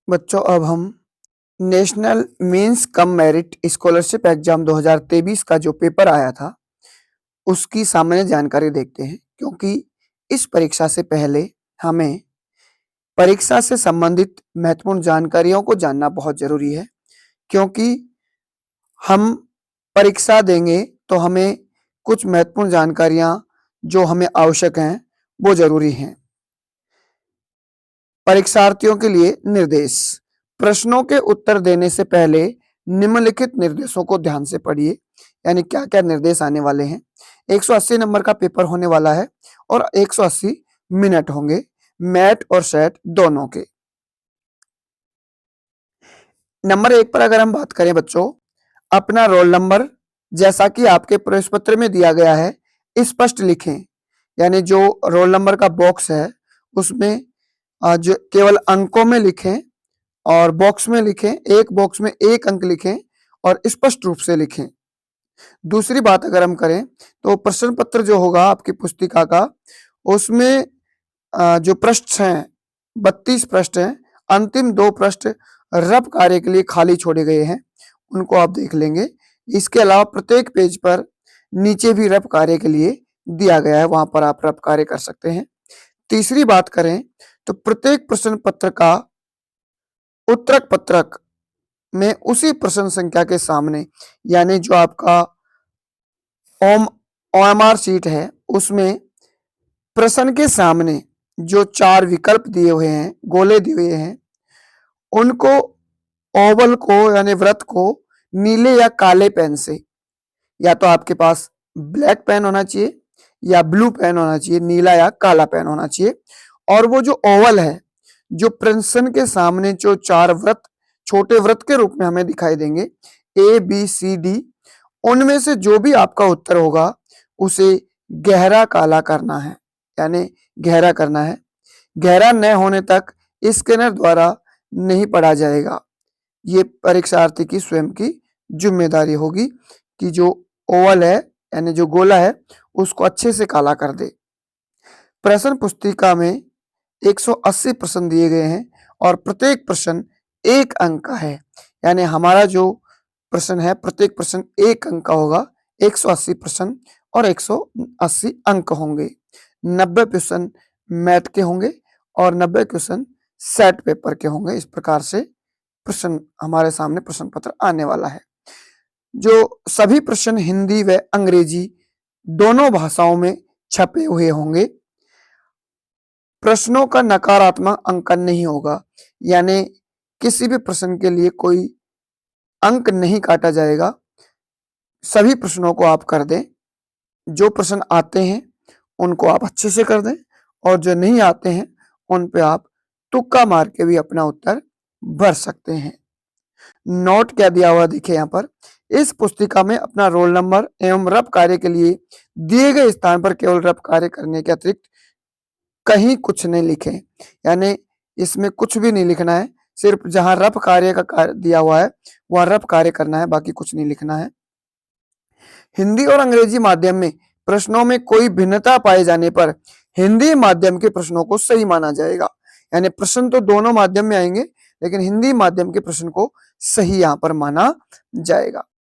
बच्चों, अब हम national means cum merit scholarship exam 2023 का जो पेपर आया था, उसकी सामान्य जानकारी देखते हैं, क्योंकि इस परीक्षा से पहले हमें परीक्षा से संबंधित महत्वपूर्ण जानकारियों को जानना बहुत ज़रूरी है, क्योंकि हम परीक्षा देंगे तो हमें कुछ महत्वपूर्ण जानकारियाँ जो हमें आवश्यक हैं, वो ज़रूरी हैं। परीक्षार्थियों के लिए निर्देश। प्रश्नों के उत्तर देने से पहले निम्नलिखित निर्देशों को ध्यान से पढ़िए, यानी क्या-क्या निर्देश आने वाले हैं। 180 नंबर का पेपर होने वाला है और 180 मिनट होंगे, मैट और सेट दोनों के। नंबर 1 पर अगर हम बात करें बच्चों, अपना रोल नंबर जैसा कि आपके प्रवेश पत्र में दिया गया है, स्पष्ट लिखें। यानी जो रोल नंबर का बॉक्स है, उसमें जो केवल अंकों में लिखें और बॉक्स में लिखें, एक बॉक्स में 1 अंक लिखें और स्पष्ट रूप से लिखें। दूसरी बात अगर हम करें, तो प्रश्न पत्र जो होगा आपकी पुस्तिका का, उसमें जो पृष्ठ हैं, 32 पृष्ठ हैं, अंतिम 2 पृष्ठ रफ कार्य के लिए खाली छोड़े गए हैं, उनको आप देख लेंगे। इसके अलावा प्रत्येक पेज पर नीचे भी रफ कार्य के लिए दिया गया है, वहां पर आप रफ कार्य कर सकते हैं। तीसरी बात करें, तो प्रत्येक प्रश्न पत्र का उत्तरक पत्रक में उसी प्रश्न संख्या के सामने, यानी जो आपका ओएमआर शीट है, उसमें प्रश्न के सामने जो 4 विकल्प दिए हुए हैं, गोले दिए हुए हैं, उनको ओवल को यानी वृत्त को नीले या काले पेन से, या तो आपके पास ब्लैक पेन होना चाहिए या ब्लू पेन होना चाहिए, नीला या काला पेन होना चाहिए। और वो जो ओवल है, जो प्रश्न के सामने जो 4 वृत्त छोटे वृत्त के रूप में हमें दिखाई देंगे, ए बी सी डी, उनमें से जो भी आपका उत्तर होगा उसे गहरा काला करना है, यानी गहरा करना है। गहरा न होने तक स्कैनर द्वारा नहीं पढ़ा जाएगा। ये परीक्षार्थी की स्वयं की जिम्मेदारी होगी कि जो ओवल है, यानी जो गोला है, उसको अच्छे से काला कर दे। प्रश्न पुस्तिका में 180 प्रश्न दिए गए हैं और प्रत्येक प्रश्न 1 अंक का है, यानी हमारा जो प्रश्न है, प्रत्येक प्रश्न 1 अंक का होगा। 180 प्रश्न और 180 अंक होंगे। 90 क्वेश्चन मैथ के होंगे और 90 क्वेश्चन सेट पेपर के होंगे। इस प्रकार से प्रश्न हमारे सामने प्रश्न पत्र आने वाला है। जो सभी प्रश्न हिंदी व अंग्रेजी दोनों भाषाओं में छपे हुए होंगे। प्रश्नों का नकारात्मक अंकन नहीं होगा, यानी किसी भी प्रश्न के लिए कोई अंक नहीं काटा जाएगा। सभी प्रश्नों को आप कर दें। जो प्रश्न आते हैं उनको आप अच्छे से कर दें और जो नहीं आते हैं उन पे आप तुक्का मार के भी अपना उत्तर भर सकते हैं। नोट क्या दिया हुआ देखिए यहाँ पर, इस पुस्तिका में अपना रोल नंबर एवं रफ कार्य के लिए दिए गए स्थान पर केवल रफ कार्य करने के अतिरिक्त कहीं कुछ नहीं लिखें, यानी इसमें कुछ भी नहीं लिखना है। सिर्फ जहां रफ कार्य का कार्य दिया हुआ है वहां रफ कार्य करना है, बाकी कुछ नहीं लिखना है। हिंदी और अंग्रेजी माध्यम में प्रश्नों में कोई भिन्नता पाए जाने पर हिंदी माध्यम के प्रश्नों को सही माना जाएगा, यानी प्रश्न तो दोनों माध्यम में आएंगे, लेकिन हिंदी माध्यम के प्रश्न को सही यहां पर माना जाएगा।